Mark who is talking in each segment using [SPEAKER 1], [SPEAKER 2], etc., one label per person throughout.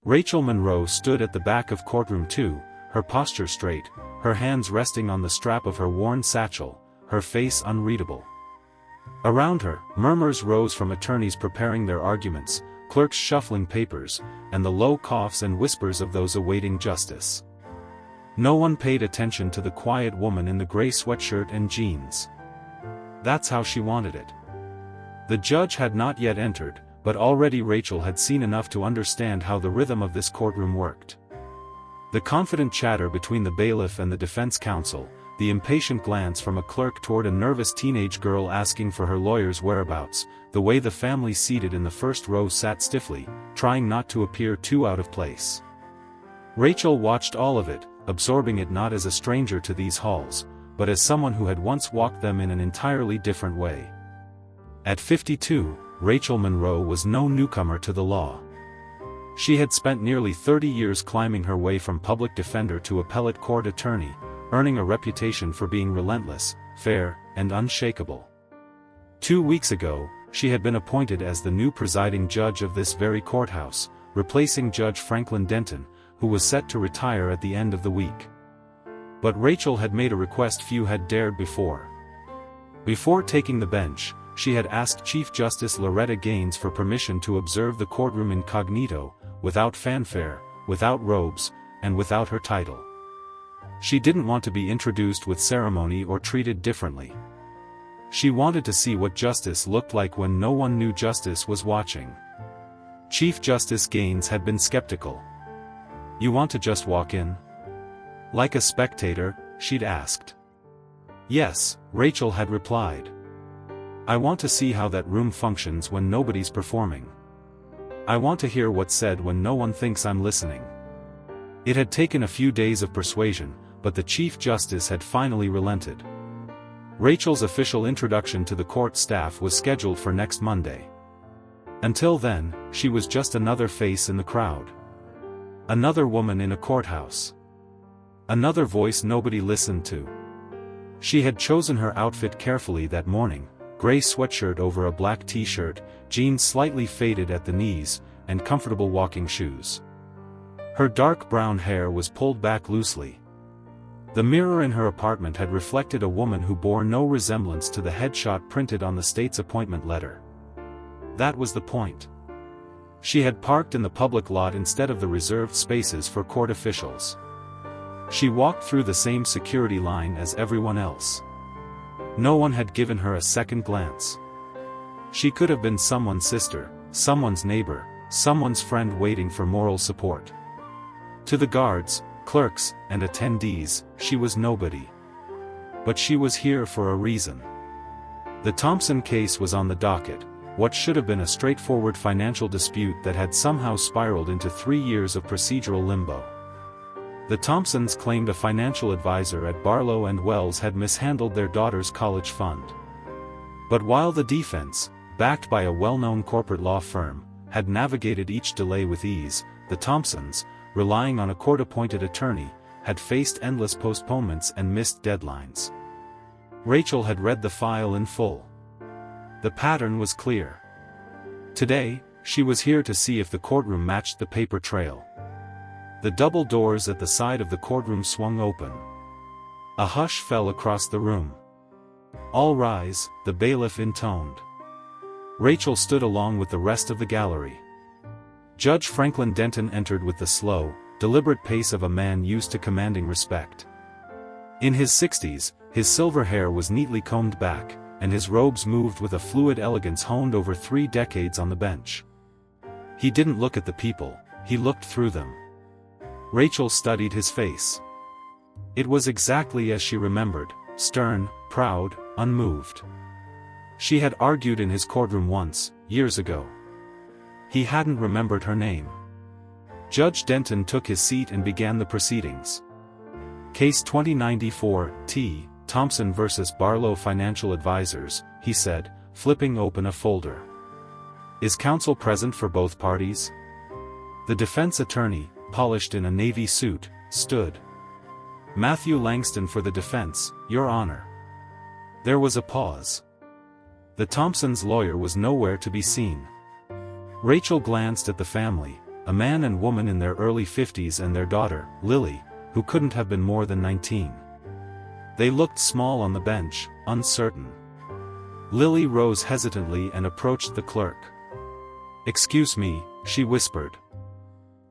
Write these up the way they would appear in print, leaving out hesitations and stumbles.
[SPEAKER 1] Rachel Monroe stood at the back of Courtroom 2, her posture straight, her hands resting on the strap of her worn satchel, her face unreadable. Around her, murmurs rose from attorneys preparing their arguments, clerks shuffling papers, and the low coughs and whispers of those awaiting justice. No one paid attention to the quiet woman in the gray sweatshirt and jeans. That's how she wanted it. The judge had not yet entered, but already Rachel had seen enough to understand how the rhythm of this courtroom worked. The confident chatter between the bailiff and the defense counsel, the impatient glance from a clerk toward a nervous teenage girl asking for her lawyer's whereabouts, the way the family seated in the first row sat stiffly, trying not to appear too out of place. Rachel watched all of it, absorbing it not as a stranger to these halls, but as someone who had once walked them in an entirely different way. At 52, Rachel Monroe was no newcomer to the law. She had spent nearly 30 years climbing her way from public defender to appellate court attorney, earning a reputation for being relentless, fair, and unshakable. 2 weeks ago, she had been appointed as the new presiding judge of this very courthouse, replacing Judge Franklin Denton, who was set to retire at the end of the week. But Rachel had made a request few had dared before. Before taking the bench, she had asked Chief Justice Loretta Gaines for permission to observe the courtroom incognito, without fanfare, without robes, and without her title. She didn't want to be introduced with ceremony or treated differently. She wanted to see what justice looked like when no one knew justice was watching. Chief Justice Gaines had been skeptical. "You want to just walk in? Like a spectator?" she'd asked. "Yes," Rachel had replied. "I want to see how that room functions when nobody's performing. I want to hear what's said when no one thinks I'm listening." It had taken a few days of persuasion, but the Chief Justice had finally relented. Rachel's official introduction to the court staff was scheduled for next Monday. Until then, she was just another face in the crowd. Another woman in a courthouse. Another voice nobody listened to. She had chosen her outfit carefully that morning, gray sweatshirt over a black t-shirt, jeans slightly faded at the knees, and comfortable walking shoes. Her dark brown hair was pulled back loosely. The mirror in her apartment had reflected a woman who bore no resemblance to the headshot printed on the state's appointment letter. That was the point. She had parked in the public lot instead of the reserved spaces for court officials. She walked through the same security line as everyone else. No one had given her a second glance. She could have been someone's sister, someone's neighbor, someone's friend waiting for moral support. To the guards, clerks, and attendees, she was nobody. But she was here for a reason. The Thompson case was on the docket, what should have been a straightforward financial dispute that had somehow spiraled into 3 years of procedural limbo. The Thompsons claimed a financial advisor at Barlow and Wells had mishandled their daughter's college fund. But while the defense, backed by a well-known corporate law firm, had navigated each delay with ease, the Thompsons, relying on a court-appointed attorney, had faced endless postponements and missed deadlines. Rachel had read the file in full. The pattern was clear. Today, she was here to see if the courtroom matched the paper trail. The double doors at the side of the courtroom swung open. A hush fell across the room. "All rise," the bailiff intoned. Rachel stood along with the rest of the gallery. Judge Franklin Denton entered with the slow, deliberate pace of a man used to commanding respect. In his 60s, his silver hair was neatly combed back, and his robes moved with a fluid elegance honed over 3 decades on the bench. He didn't look at the people, he looked through them. Rachel studied his face. It was exactly as she remembered, stern, proud, unmoved. She had argued in his courtroom once, years ago. He hadn't remembered her name. Judge Denton took his seat and began the proceedings. Case 2094, T. Thompson v. Barlow Financial Advisors, he said, flipping open a folder. "Is counsel present for both parties?" The defense attorney, polished in a navy suit, stood. "Matthew Langston for the defense, Your Honor." There was a pause. The Thompsons' lawyer was nowhere to be seen. Rachel glanced at the family, a man and woman in their early 50s and their daughter, Lily, who couldn't have been more than 19. They looked small on the bench, uncertain. Lily rose hesitantly and approached the clerk. "Excuse me," she whispered.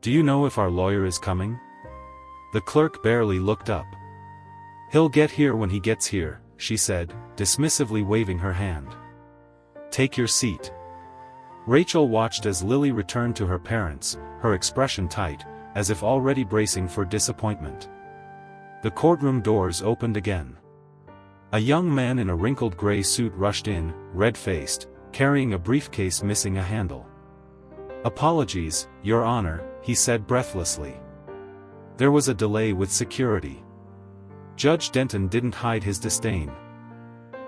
[SPEAKER 1] "Do you know if our lawyer is coming?" The clerk barely looked up. "He'll get here when he gets here," she said, dismissively waving her hand. "Take your seat." Rachel watched as Lily returned to her parents, her expression tight, as if already bracing for disappointment. The courtroom doors opened again. A young man in a wrinkled gray suit rushed in, red-faced, carrying a briefcase missing a handle. "Apologies, Your Honor," he said breathlessly. There was a delay with security. Judge Denton didn't hide his disdain.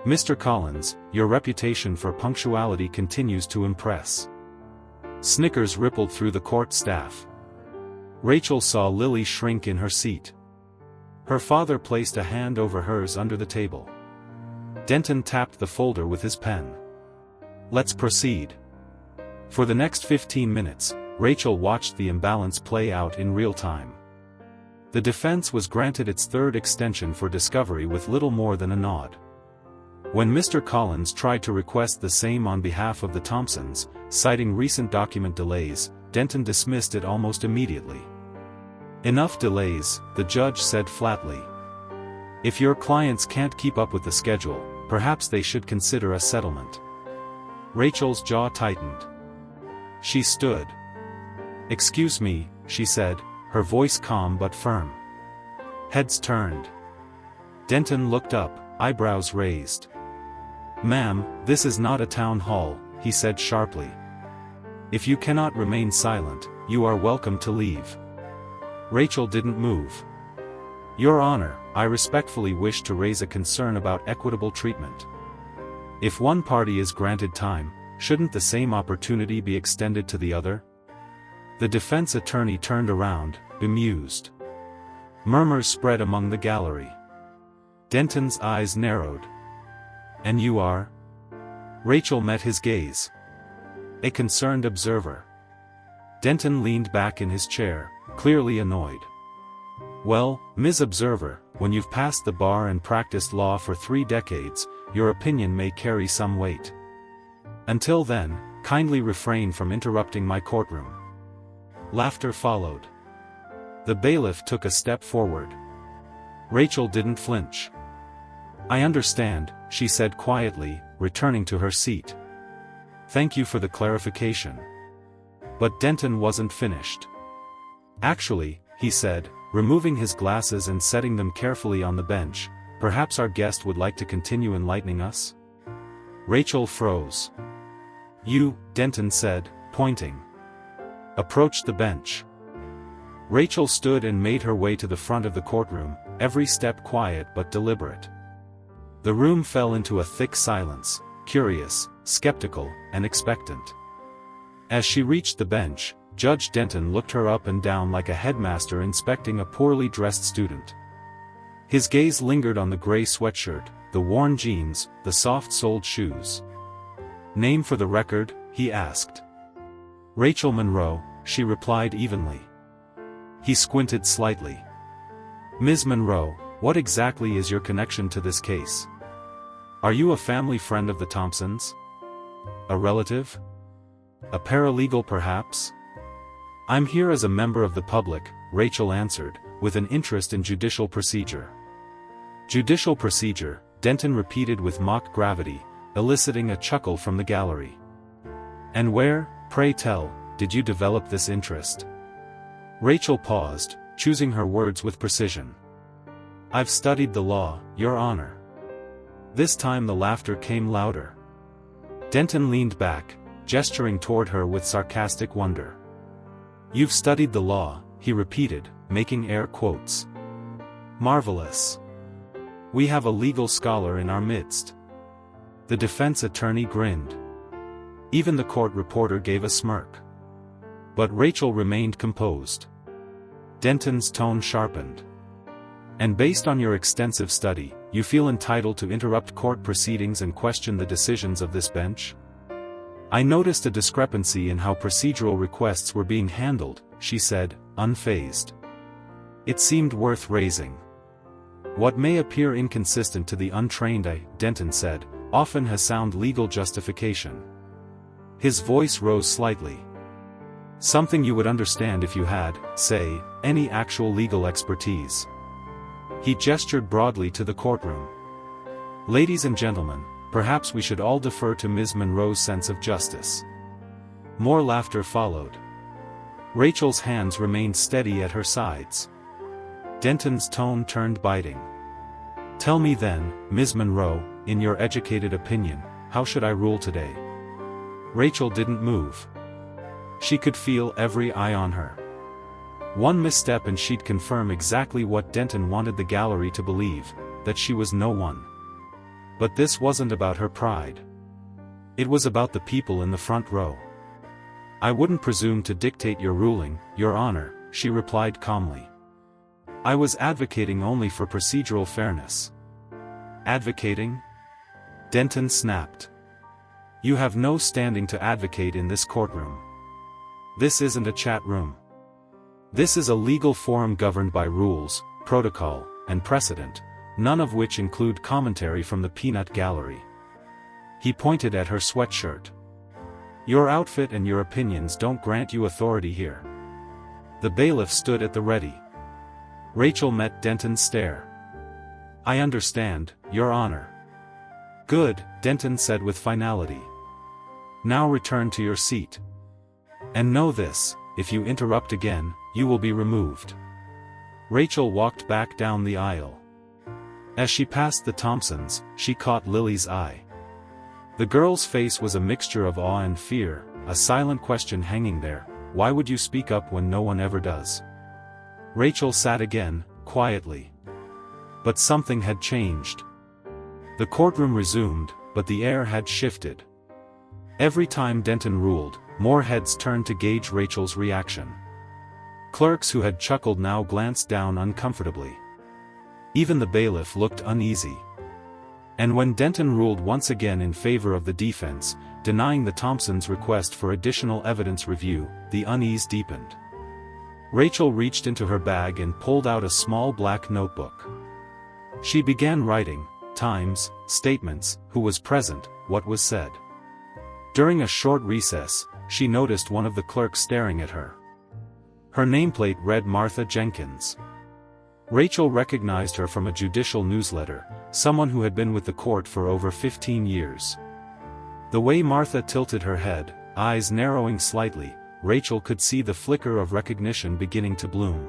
[SPEAKER 1] "Mr. Collins, your reputation for punctuality continues to impress." Snickers rippled through the court staff. Rachel saw Lily shrink in her seat. Her father placed a hand over hers under the table. Denton tapped the folder with his pen. "Let's proceed." For the next 15 minutes, Rachel watched the imbalance play out in real time. The defense was granted its third extension for discovery with little more than a nod. When Mr. Collins tried to request the same on behalf of the Thompsons, citing recent document delays, Denton dismissed it almost immediately. "Enough delays," the judge said flatly. "If your clients can't keep up with the schedule, perhaps they should consider a settlement." Rachel's jaw tightened. She stood. "Excuse me," she said, her voice calm but firm. Heads turned. Denton looked up, eyebrows raised. "Ma'am, this is not a town hall," he said sharply. "If you cannot remain silent, you are welcome to leave." Rachel didn't move. "Your Honor, I respectfully wish to raise a concern about equitable treatment. If one party is granted time, shouldn't the same opportunity be extended to the other?" The defense attorney turned around, bemused. Murmurs spread among the gallery. Denton's eyes narrowed. "And you are?" Rachel met his gaze. "A concerned observer." Denton leaned back in his chair, clearly annoyed. "Well, Ms. Observer, when you've passed the bar and practiced law for 3 decades, your opinion may carry some weight. Until then, kindly refrain from interrupting my courtroom." Laughter followed. The bailiff took a step forward. Rachel didn't flinch. "I understand," she said quietly, returning to her seat. "Thank you for the clarification." But Denton wasn't finished. "Actually," he said, removing his glasses and setting them carefully on the bench, "perhaps our guest would like to continue enlightening us?" Rachel froze. "You," Denton said, pointing. "Approach the bench." Rachel stood and made her way to the front of the courtroom, every step quiet but deliberate. The room fell into a thick silence, curious, skeptical, and expectant. As she reached the bench, Judge Denton looked her up and down like a headmaster inspecting a poorly dressed student. His gaze lingered on the gray sweatshirt, the worn jeans, the soft-soled shoes. "Name for the record?" he asked. "Rachel Monroe," she replied evenly. He squinted slightly. "Ms. Monroe, what exactly is your connection to this case? Are you a family friend of the Thompsons? A relative? A paralegal perhaps?" "I'm here as a member of the public," Rachel answered, with an interest in judicial procedure. "Judicial procedure," Denton repeated with mock gravity, eliciting a chuckle from the gallery. "And where, pray tell, did you develop this interest?" Rachel paused, choosing her words with precision. "I've studied the law, Your Honor." This time the laughter came louder. Denton leaned back, gesturing toward her with sarcastic wonder. "You've studied the law," he repeated, making air quotes. "Marvelous. We have a legal scholar in our midst." The defense attorney grinned. Even the court reporter gave a smirk. But Rachel remained composed. Denton's tone sharpened. "And based on your extensive study, you feel entitled to interrupt court proceedings and question the decisions of this bench?" "I noticed a discrepancy in how procedural requests were being handled," she said, unfazed. "It seemed worth raising. What may appear inconsistent to the untrained eye," Denton said, "often has sound legal justification." His voice rose slightly. "Something you would understand if you had, say, any actual legal expertise." He gestured broadly to the courtroom. "Ladies and gentlemen, perhaps we should all defer to Ms. Monroe's sense of justice." More laughter followed. Rachel's hands remained steady at her sides. Denton's tone turned biting. "Tell me then, Ms. Monroe, in your educated opinion, how should I rule today?" Rachel didn't move. She could feel every eye on her. One misstep and she'd confirm exactly what Denton wanted the gallery to believe, that she was no one. But this wasn't about her pride. It was about the people in the front row. "I wouldn't presume to dictate your ruling, Your Honor," she replied calmly. "I was advocating only for procedural fairness." "Advocating?" Denton snapped. "You have no standing to advocate in this courtroom. This isn't a chat room. This is a legal forum governed by rules, protocol, and precedent, none of which include commentary from the peanut gallery." He pointed at her sweatshirt. "Your outfit and your opinions don't grant you authority here." The bailiff stood at the ready. Rachel met Denton's stare. "I understand, Your Honor." "Good," Denton said with finality. "Now return to your seat. And know this, if you interrupt again, you will be removed." Rachel walked back down the aisle. As she passed the Thompsons, she caught Lily's eye. The girl's face was a mixture of awe and fear, a silent question hanging there: why would you speak up when no one ever does? Rachel sat again, quietly. But something had changed. The courtroom resumed, but the air had shifted. Every time Denton ruled, more heads turned to gauge Rachel's reaction. Clerks who had chuckled now glanced down uncomfortably. Even the bailiff looked uneasy. And when Denton ruled once again in favor of the defense, denying the Thompsons' request for additional evidence review, the unease deepened. Rachel reached into her bag and pulled out a small black notebook. She began writing: times, statements, who was present, what was said. During a short recess, she noticed one of the clerks staring at her. Her nameplate read Martha Jenkins. Rachel recognized her from a judicial newsletter, someone who had been with the court for over 15 years. The way Martha tilted her head, eyes narrowing slightly, Rachel could see the flicker of recognition beginning to bloom.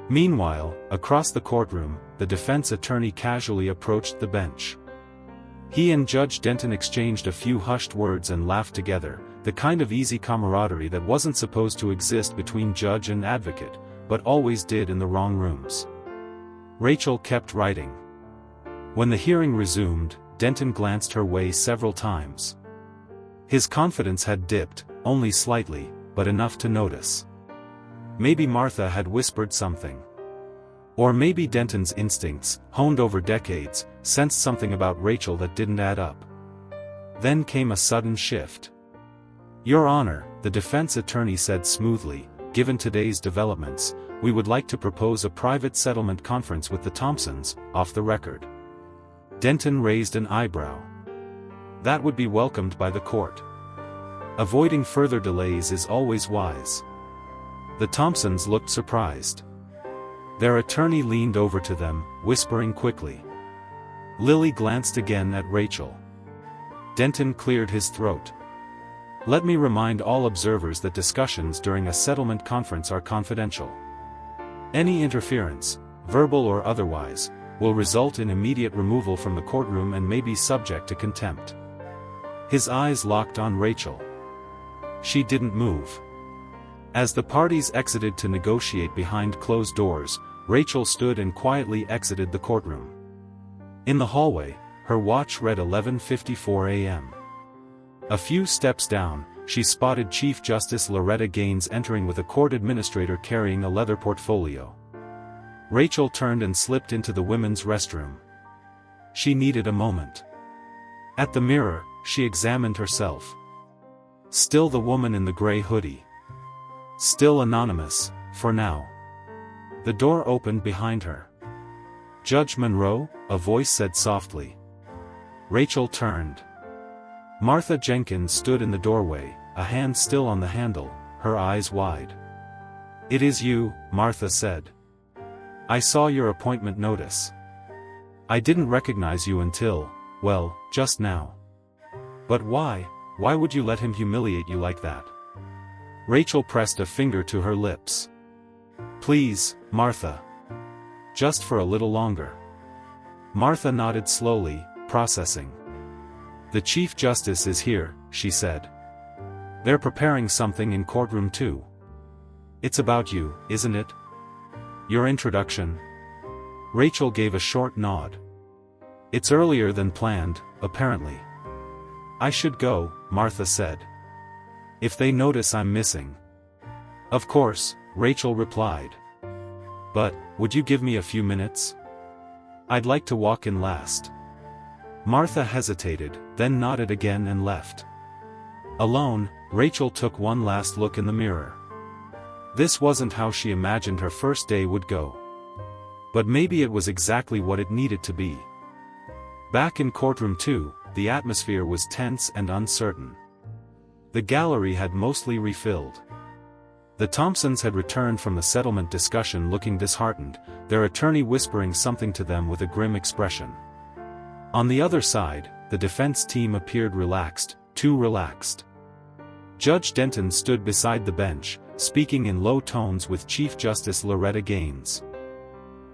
[SPEAKER 1] Meanwhile, across the courtroom, the defense attorney casually approached the bench. He and Judge Denton exchanged a few hushed words and laughed together, the kind of easy camaraderie that wasn't supposed to exist between judge and advocate, but always did in the wrong rooms. Rachel kept writing. When the hearing resumed, Denton glanced her way several times. His confidence had dipped, only slightly, but enough to notice. Maybe Martha had whispered something. Or maybe Denton's instincts, honed over decades, sensed something about Rachel that didn't add up. Then came a sudden shift. "Your Honor," the defense attorney said smoothly, "given today's developments, we would like to propose a private settlement conference with the Thompsons, off the record." Denton raised an eyebrow. "That would be welcomed by the court. Avoiding further delays is always wise." The Thompsons looked surprised. Their attorney leaned over to them, whispering quickly. Lily glanced again at Rachel. Denton cleared his throat. "Let me remind all observers that discussions during a settlement conference are confidential. Any interference, verbal or otherwise, will result in immediate removal from the courtroom and may be subject to contempt." His eyes locked on Rachel. She didn't move. As the parties exited to negotiate behind closed doors, Rachel stood and quietly exited the courtroom. In the hallway, her watch read 11:54 a.m. A few steps down, she spotted Chief Justice Loretta Gaines entering with a court administrator carrying a leather portfolio. Rachel turned and slipped into the women's restroom. She needed a moment. At the mirror, she examined herself. Still the woman in the gray hoodie. Still anonymous, for now. The door opened behind her. "Judge Monroe?" a voice said softly. Rachel turned. Martha Jenkins stood in the doorway, a hand still on the handle, her eyes wide. "It is you," Martha said. "I saw your appointment notice. I didn't recognize you until, well, just now. But why would you let him humiliate you like that?" Rachel pressed a finger to her lips. "Please, Martha. Just for a little longer." Martha nodded slowly, processing. "The Chief Justice is here," she said. "They're preparing something in Courtroom 2. It's about you, isn't it? Your introduction?" Rachel gave a short nod. "It's earlier than planned, apparently." "I should go," Martha said. "If they notice I'm missing." "Of course," Rachel replied. "But, would you give me a few minutes? I'd like to walk in last." Martha hesitated, then nodded again and left. Alone, Rachel took one last look in the mirror. This wasn't how she imagined her first day would go. But maybe it was exactly what it needed to be. Back in Courtroom 2, the atmosphere was tense and uncertain. The gallery had mostly refilled. The Thompsons had returned from the settlement discussion looking disheartened, their attorney whispering something to them with a grim expression. On the other side, the defense team appeared relaxed, too relaxed. Judge Denton stood beside the bench, speaking in low tones with Chief Justice Loretta Gaines.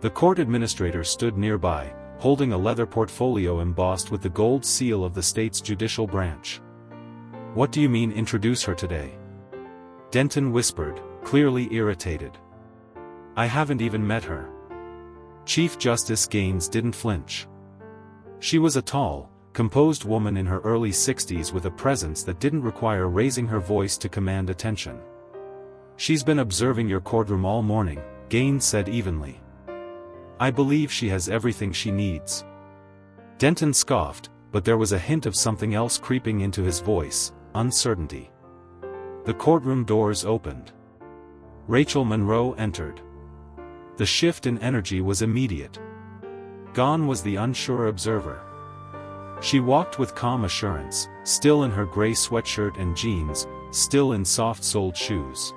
[SPEAKER 1] The court administrator stood nearby, holding a leather portfolio embossed with the gold seal of the state's judicial branch. "What do you mean introduce her today?" Denton whispered, clearly irritated. "I haven't even met her." Chief Justice Gaines didn't flinch. She was a tall, composed woman in her early 60s with a presence that didn't require raising her voice to command attention. "She's been observing your courtroom all morning," Gaines said evenly. "I believe she has everything she needs." Denton scoffed, but there was a hint of something else creeping into his voice, uncertainty. The courtroom doors opened. Rachel Monroe entered. The shift in energy was immediate. Gone was the unsure observer. She walked with calm assurance, still in her gray sweatshirt and jeans, still in soft-soled shoes.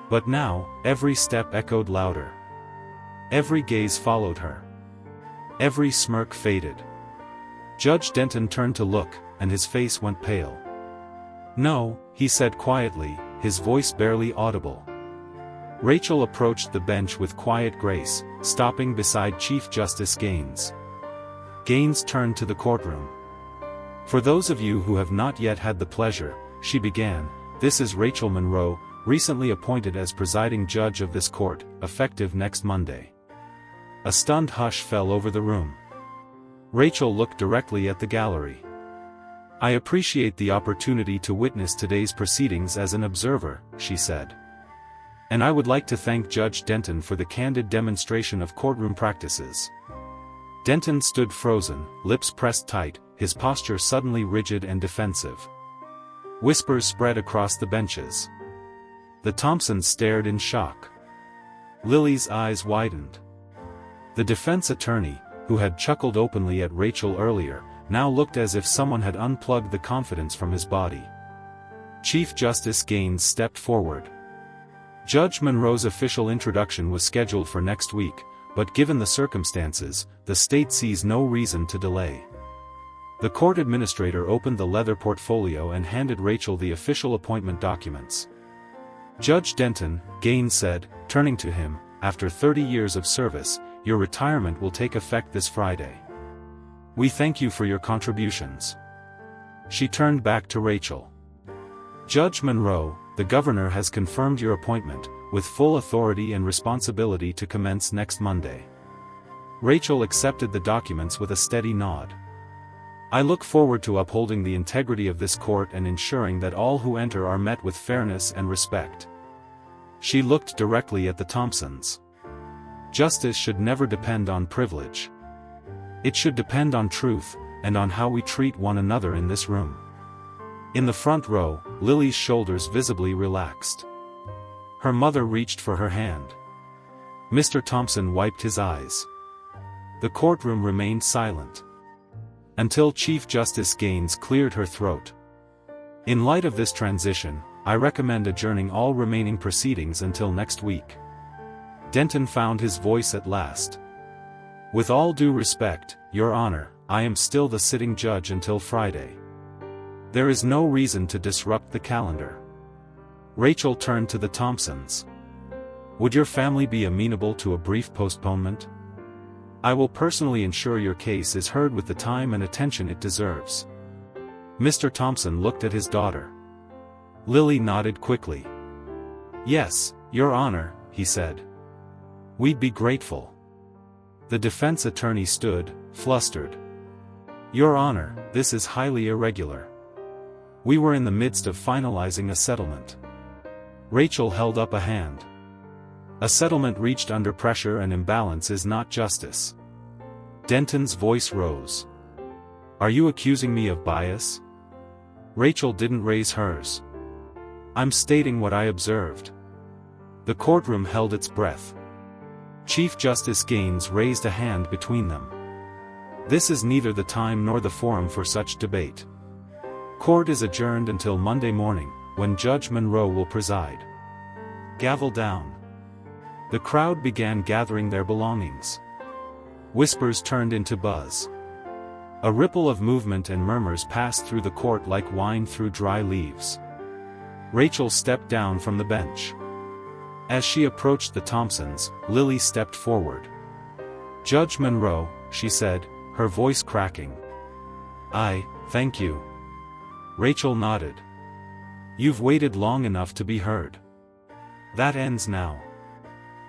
[SPEAKER 1] But now, every step echoed louder. Every gaze followed her. Every smirk faded. Judge Denton turned to look, and his face went pale. "No," he said quietly, his voice barely audible. Rachel approached the bench with quiet grace, stopping beside Chief Justice Gaines. Gaines turned to the courtroom. "For those of you who have not yet had the pleasure," she began, "this is Rachel Monroe, recently appointed as presiding judge of this court, effective next Monday." A stunned hush fell over the room. Rachel looked directly at the gallery. "I appreciate the opportunity to witness today's proceedings as an observer," she said. "And I would like to thank Judge Denton for the candid demonstration of courtroom practices." Denton stood frozen, lips pressed tight, his posture suddenly rigid and defensive. Whispers spread across the benches. The Thompsons stared in shock. Lily's eyes widened. The defense attorney, who had chuckled openly at Rachel earlier, now looked as if someone had unplugged the confidence from his body. Chief Justice Gaines stepped forward. Judge Monroe's official introduction was scheduled for next week, but given the circumstances, the state sees no reason to delay. The court administrator opened the leather portfolio and handed Rachel the official appointment documents. "Judge Denton," Gaines said, turning to him, "after 30 years of service, your retirement will take effect this Friday. We thank you for your contributions." She turned back to Rachel. "Judge Monroe, the governor has confirmed your appointment, with full authority and responsibility to commence next Monday." Rachel accepted the documents with a steady nod. "I look forward to upholding the integrity of this court and ensuring that all who enter are met with fairness and respect." She looked directly at the Thompsons. "Justice should never depend on privilege. It should depend on truth, and on how we treat one another in this room." In the front row, Lily's shoulders visibly relaxed. Her mother reached for her hand. Mr. Thompson wiped his eyes. The courtroom remained silent. Until Chief Justice Gaines cleared her throat. In light of this transition, I recommend adjourning all remaining proceedings until next week. Denton found his voice at last. With all due respect, Your Honor, I am still the sitting judge until Friday. There is no reason to disrupt the calendar. Rachel turned to the Thompsons. Would your family be amenable to a brief postponement? I will personally ensure your case is heard with the time and attention it deserves. Mr. Thompson looked at his daughter. Lily nodded quickly. Yes, Your Honor, he said. We'd be grateful. The defense attorney stood, flustered. Your Honor, this is highly irregular. We were in the midst of finalizing a settlement. Rachel held up a hand. A settlement reached under pressure and imbalance is not justice. Denton's voice rose. Are you accusing me of bias? Rachel didn't raise hers. I'm stating what I observed. The courtroom held its breath. Chief Justice Gaines raised a hand between them. This is neither the time nor the forum for such debate. Court is adjourned until Monday morning, when Judge Monroe will preside. Gavel down. The crowd began gathering their belongings. Whispers turned into buzz. A ripple of movement and murmurs passed through the court like wine through dry leaves. Rachel stepped down from the bench. As she approached the Thompsons, Lily stepped forward. Judge Monroe, she said, her voice cracking. Thank you. Rachel nodded. You've waited long enough to be heard. That ends now.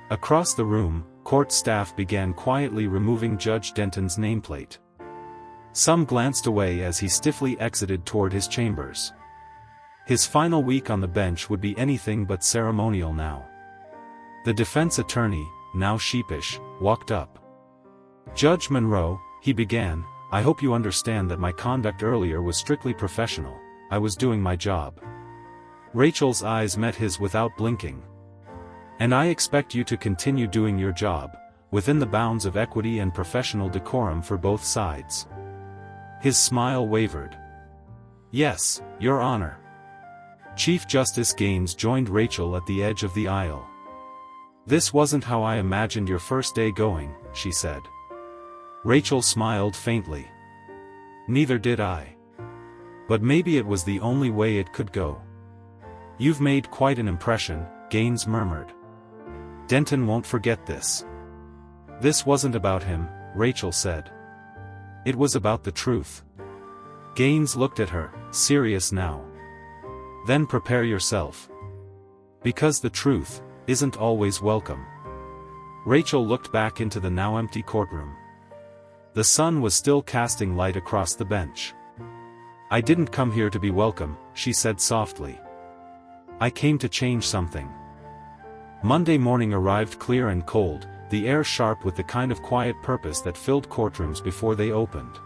[SPEAKER 1] Across the room, court staff began quietly removing Judge Denton's nameplate. Some glanced away as he stiffly exited toward his chambers. His final week on the bench would be anything but ceremonial now. The defense attorney, now sheepish, walked up. Judge Monroe, he began, I hope you understand that my conduct earlier was strictly professional. I was doing my job. Rachel's eyes met his without blinking. And I expect you to continue doing your job, within the bounds of equity and professional decorum for both sides. His smile wavered. Yes, Your Honor. Chief Justice Gaines joined Rachel at the edge of the aisle. This wasn't how I imagined your first day going, she said. Rachel smiled faintly. Neither did I. But maybe it was the only way it could go. You've made quite an impression, Gaines murmured. Denton won't forget this. This wasn't about him, Rachel said. It was about the truth. Gaines looked at her, serious now. Then prepare yourself. Because the truth isn't always welcome. Rachel looked back into the now empty courtroom. The sun was still casting light across the bench. I didn't come here to be welcome, she said softly. I came to change something. Monday morning arrived clear and cold, the air sharp with the kind of quiet purpose that filled courtrooms before they opened.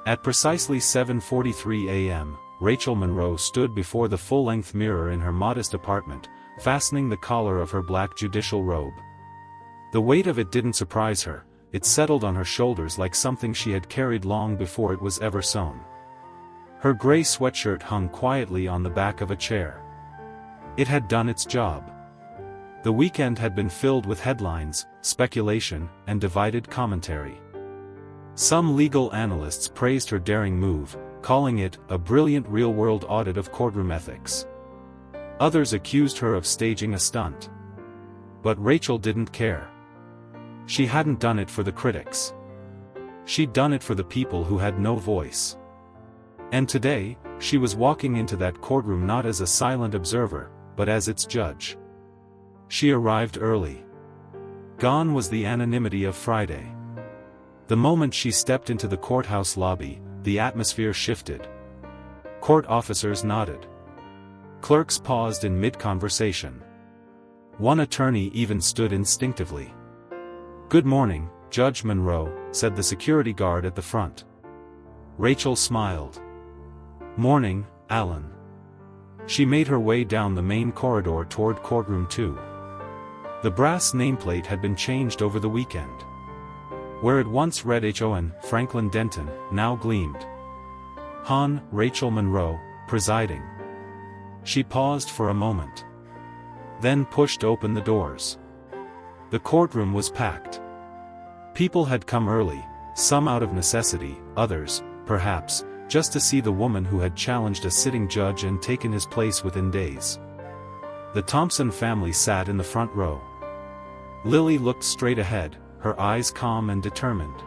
[SPEAKER 1] At precisely 7:43 a.m., Rachel Monroe stood before the full-length mirror in her modest apartment, fastening the collar of her black judicial robe. The weight of it didn't surprise her, it settled on her shoulders like something she had carried long before it was ever sewn. Her gray sweatshirt hung quietly on the back of a chair. It had done its job. The weekend had been filled with headlines, speculation, and divided commentary. Some legal analysts praised her daring move, calling it a brilliant real-world audit of courtroom ethics. Others accused her of staging a stunt. But Rachel didn't care. She hadn't done it for the critics. She'd done it for the people who had no voice. And today, she was walking into that courtroom not as a silent observer, but as its judge. She arrived early. Gone was the anonymity of Friday. The moment she stepped into the courthouse lobby, the atmosphere shifted. Court officers nodded. Clerks paused in mid-conversation. One attorney even stood instinctively. "Good morning, Judge Monroe," said the security guard at the front. Rachel smiled. "Morning, Alan. She made her way down the main corridor toward Courtroom 2. The brass nameplate had been changed over the weekend. Where it once read Hon. Franklin Denton, now gleamed Hon. Rachel Monroe, presiding. She paused for a moment. Then pushed open the doors. The courtroom was packed. People had come early, some out of necessity, others, perhaps, just to see the woman who had challenged a sitting judge and taken his place within days. The Thompson family sat in the front row. Lily looked straight ahead, her eyes calm and determined.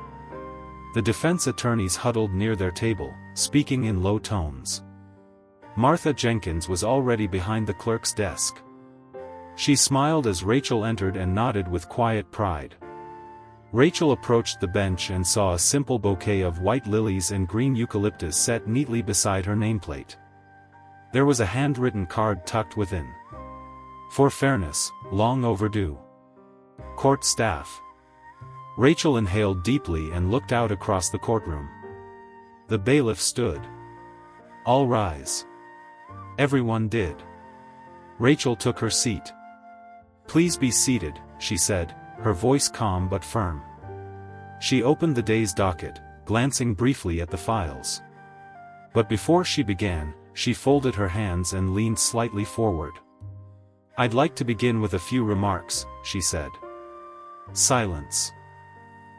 [SPEAKER 1] The defense attorneys huddled near their table, speaking in low tones. Martha Jenkins was already behind the clerk's desk. She smiled as Rachel entered and nodded with quiet pride. Rachel approached the bench and saw a simple bouquet of white lilies and green eucalyptus set neatly beside her nameplate. There was a handwritten card tucked within. For fairness, long overdue. Court staff. Rachel inhaled deeply and looked out across the courtroom. The bailiff stood. All rise. Everyone did. Rachel took her seat. Please be seated, she said, her voice calm but firm. She opened the day's docket, glancing briefly at the files. But before she began, she folded her hands and leaned slightly forward. I'd like to begin with a few remarks, she said. Silence.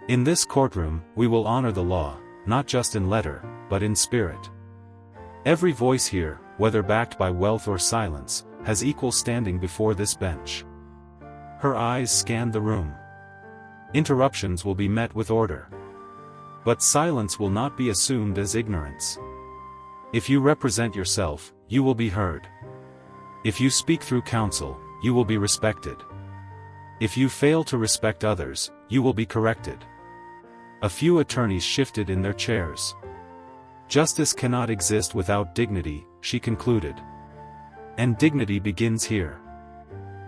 [SPEAKER 1] In this courtroom, we will honor the law, not just in letter, but in spirit. Every voice here, whether backed by wealth or silence, has equal standing before this bench. Her eyes scanned the room. Interruptions will be met with order. But silence will not be assumed as ignorance. If you represent yourself, you will be heard. If you speak through counsel, you will be respected. If you fail to respect others, you will be corrected. A few attorneys shifted in their chairs. Justice cannot exist without dignity, she concluded. And dignity begins here.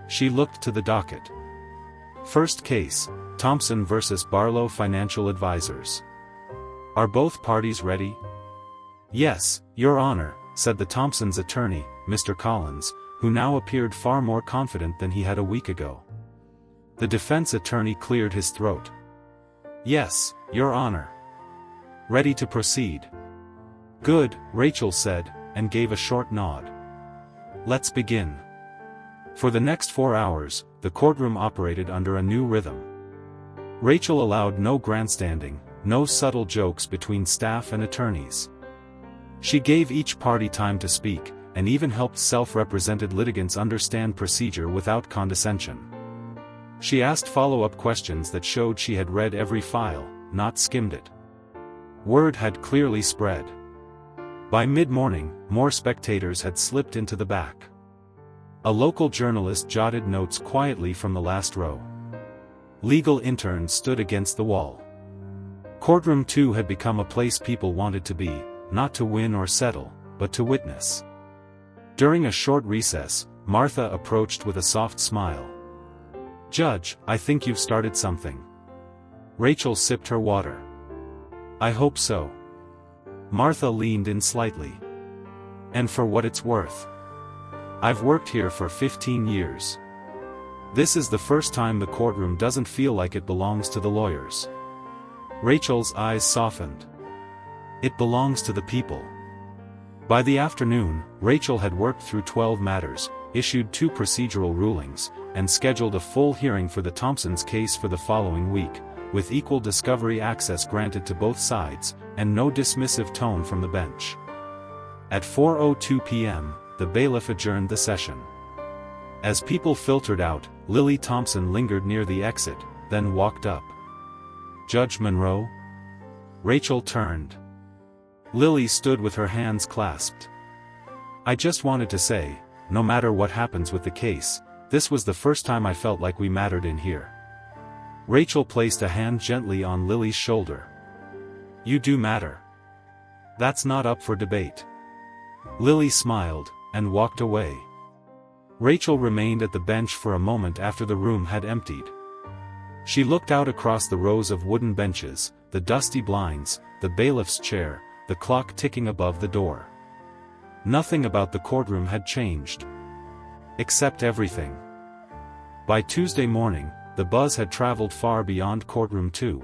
[SPEAKER 1] She looked to the docket. First case, Thompson vs. Barlow Financial Advisors. Are both parties ready? Yes, Your Honor, said the Thompsons' attorney, Mr. Collins, who now appeared far more confident than he had a week ago. The defense attorney cleared his throat. Yes, Your Honor. Ready to proceed. Good, Rachel said, and gave a short nod. Let's begin. For the next 4 hours, the courtroom operated under a new rhythm. Rachel allowed no grandstanding, no subtle jokes between staff and attorneys. She gave each party time to speak, and even helped self-represented litigants understand procedure without condescension. She asked follow-up questions that showed she had read every file, not skimmed it. Word had clearly spread. By mid-morning, more spectators had slipped into the back. A local journalist jotted notes quietly from the last row. Legal interns stood against the wall. Courtroom 2 had become a place people wanted to be, not to win or settle, but to witness. During a short recess, Martha approached with a soft smile. Judge, I think you've started something. Rachel sipped her water. I hope so. Martha leaned in slightly. And for what it's worth. I've worked here for 15 years. This is the first time the courtroom doesn't feel like it belongs to the lawyers. Rachel's eyes softened. It belongs to the people. By the afternoon, Rachel had worked through 12 matters, issued 2 procedural rulings, and scheduled a full hearing for the Thompsons' case for the following week, with equal discovery access granted to both sides, and no dismissive tone from the bench. At 4:02 p.m., the bailiff adjourned the session. As people filtered out, Lily Thompson lingered near the exit, then walked up. Judge Monroe? Rachel turned. Lily stood with her hands clasped. I just wanted to say, no matter what happens with the case, this was the first time I felt like we mattered in here. Rachel placed a hand gently on Lily's shoulder. You do matter. That's not up for debate. Lily smiled, and walked away. Rachel remained at the bench for a moment after the room had emptied. She looked out across the rows of wooden benches, the dusty blinds, the bailiff's chair, the clock ticking above the door. Nothing about the courtroom had changed. Except everything. By Tuesday morning, the buzz had traveled far beyond Courtroom 2.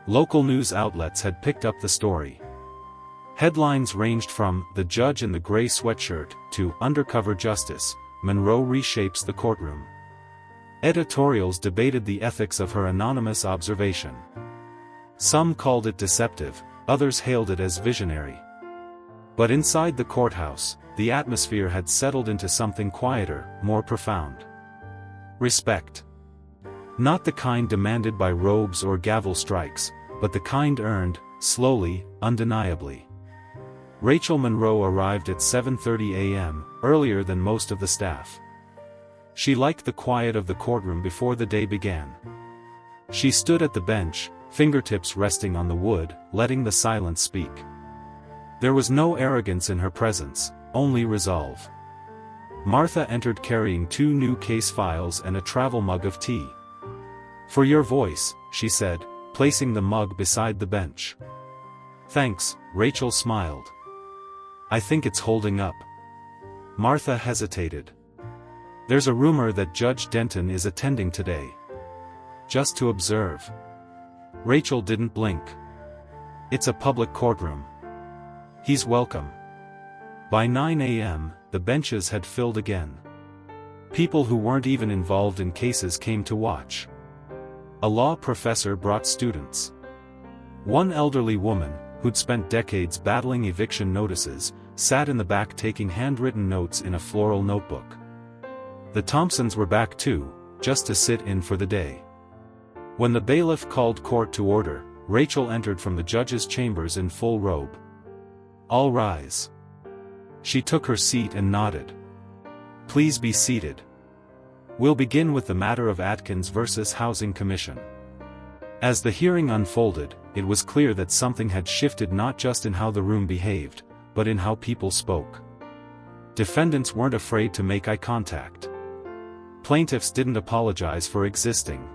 [SPEAKER 1] Local news outlets had picked up the story. Headlines ranged from "The Judge in the Gray Sweatshirt" to "Undercover Justice, Monroe Reshapes the Courtroom." Editorials debated the ethics of her anonymous observation. Some called it deceptive, others hailed it as visionary. But inside the courthouse, the atmosphere had settled into something quieter, more profound. Respect. Not the kind demanded by robes or gavel strikes, but the kind earned, slowly, undeniably. Rachel Monroe arrived at 7:30 a.m., earlier than most of the staff. She liked the quiet of the courtroom before the day began. She stood at the bench, fingertips resting on the wood, letting the silence speak. There was no arrogance in her presence, only resolve. Martha entered carrying 2 new case files and a travel mug of tea. "For your voice," she said, placing the mug beside the bench. "Thanks," Rachel smiled. "I think it's holding up." Martha hesitated. "There's a rumor that Judge Denton is attending today. Just to observe." Rachel didn't blink. "It's a public courtroom. He's welcome." By 9 a.m., the benches had filled again. People who weren't even involved in cases came to watch. A law professor brought students. One elderly woman, who'd spent decades battling eviction notices, sat in the back taking handwritten notes in a floral notebook. The Thompsons were back too, just to sit in for the day. When the bailiff called court to order, Rachel entered from the judge's chambers in full robe. "All rise." She took her seat and nodded. "Please be seated. We'll begin with the matter of Atkins versus Housing Commission." As the hearing unfolded, it was clear that something had shifted not just in how the room behaved, but in how people spoke. Defendants weren't afraid to make eye contact. Plaintiffs didn't apologize for existing.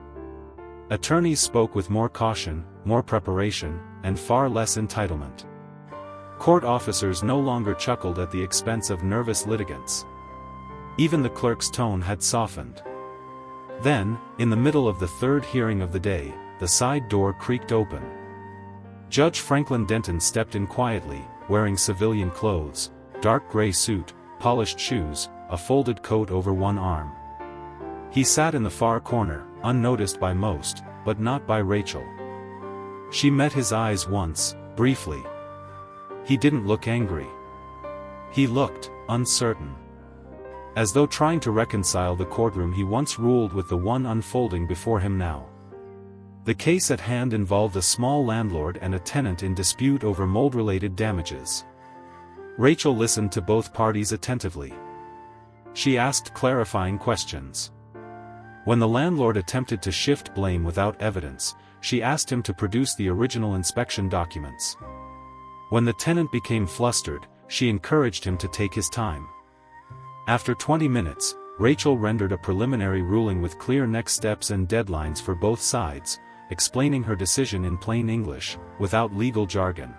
[SPEAKER 1] Attorneys spoke with more caution, more preparation, and far less entitlement. Court officers no longer chuckled at the expense of nervous litigants. Even the clerk's tone had softened. Then, in the middle of the third hearing of the day, the side door creaked open. Judge Franklin Denton stepped in quietly, wearing civilian clothes, dark gray suit, polished shoes, a folded coat over one arm. He sat in the far corner, unnoticed by most, but not by Rachel. She met his eyes once, briefly. He didn't look angry. He looked uncertain. As though trying to reconcile the courtroom he once ruled with the one unfolding before him now. The case at hand involved a small landlord and a tenant in dispute over mold-related damages. Rachel listened to both parties attentively. She asked clarifying questions. When the landlord attempted to shift blame without evidence, she asked him to produce the original inspection documents. When the tenant became flustered, she encouraged him to take his time. After 20 minutes, Rachel rendered a preliminary ruling with clear next steps and deadlines for both sides, explaining her decision in plain English, without legal jargon.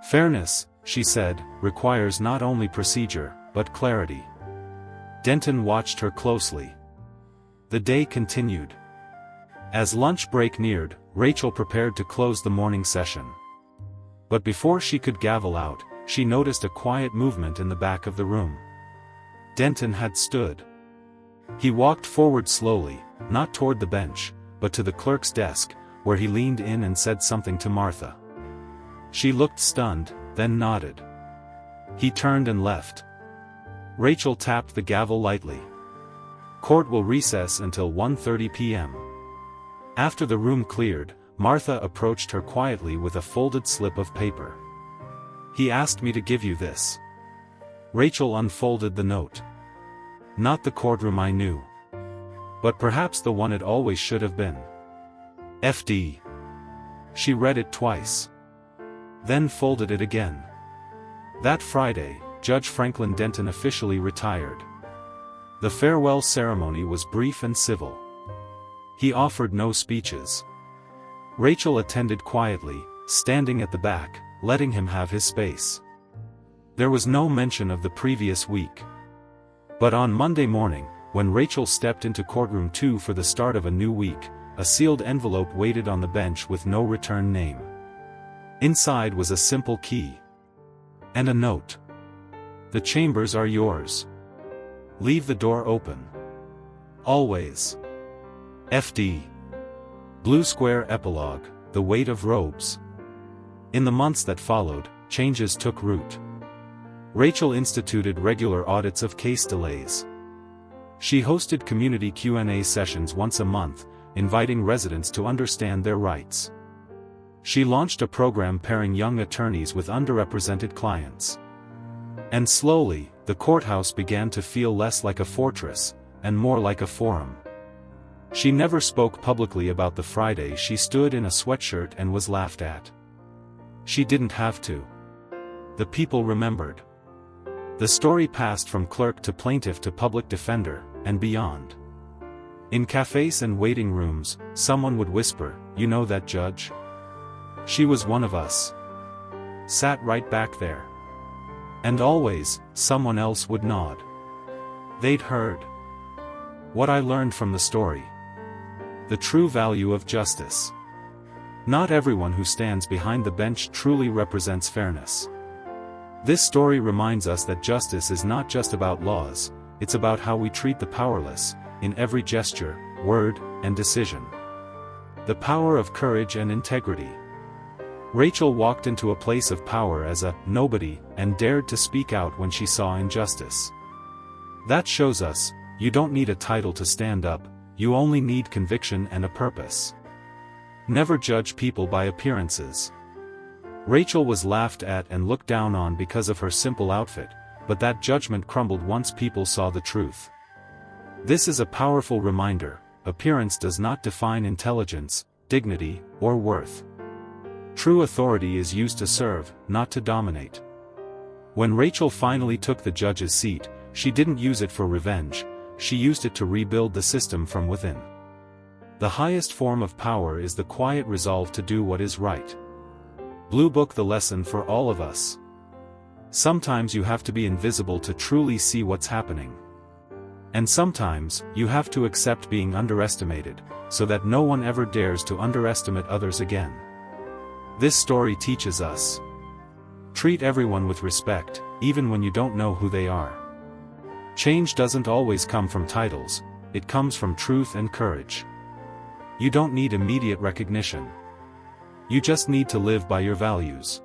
[SPEAKER 1] "Fairness," she said, "requires not only procedure, but clarity." Denton watched her closely. The day continued. As lunch break neared, Rachel prepared to close the morning session. But before she could gavel out, she noticed a quiet movement in the back of the room. Denton had stood. He walked forward slowly, not toward the bench, but to the clerk's desk, where he leaned in and said something to Martha. She looked stunned, then nodded. He turned and left. Rachel tapped the gavel lightly. "Court will recess until 1:30 p.m. After the room cleared, Martha approached her quietly with a folded slip of paper. "He asked me to give you this." Rachel unfolded the note. "Not the courtroom I knew. But perhaps the one it always should have been. FD." She read it twice. Then folded it again. That Friday, Judge Franklin Denton officially retired. The farewell ceremony was brief and civil. He offered no speeches. Rachel attended quietly, standing at the back, letting him have his space. There was no mention of the previous week. But on Monday morning, when Rachel stepped into Courtroom 2 for the start of a new week, a sealed envelope waited on the bench with no return name. Inside was a simple key. And a note. The chambers are yours. Leave the door open. Always. FD. Blue square epilogue, the weight of robes. In the months that followed, changes took root. Rachel instituted regular audits of case delays. She hosted community Q&A sessions once a month, inviting residents to understand their rights. She launched a program pairing young attorneys with underrepresented clients. And slowly, the courthouse began to feel less like a fortress, and more like a forum. She never spoke publicly about the Friday she stood in a sweatshirt and was laughed at. She didn't have to. The people remembered. The story passed from clerk to plaintiff to public defender, and beyond. In cafes and waiting rooms, someone would whisper, "You know that judge? She was one of us." Sat right back there. And always, someone else would nod. They'd heard. What I learned from the story. The true value of justice. Not everyone who stands behind the bench truly represents fairness. This story reminds us that justice is not just about laws, it's about how we treat the powerless, in every gesture, word, and decision. The power of courage and integrity. Rachel walked into a place of power as a nobody and dared to speak out when she saw injustice. That shows us, you don't need a title to stand up, you only need conviction and a purpose. Never judge people by appearances. Rachel was laughed at and looked down on because of her simple outfit, but that judgment crumbled once people saw the truth. This is a powerful reminder: appearance does not define intelligence, dignity, or worth. True authority is used to serve, not to dominate. When Rachel finally took the judge's seat, she didn't use it for revenge, she used it to rebuild the system from within. The highest form of power is the quiet resolve to do what is right. Blue Book: the lesson for all of us. Sometimes you have to be invisible to truly see what's happening. And sometimes, you have to accept being underestimated, so that no one ever dares to underestimate others again. This story teaches us. Treat everyone with respect, even when you don't know who they are. Change doesn't always come from titles, it comes from truth and courage. You don't need immediate recognition. You just need to live by your values.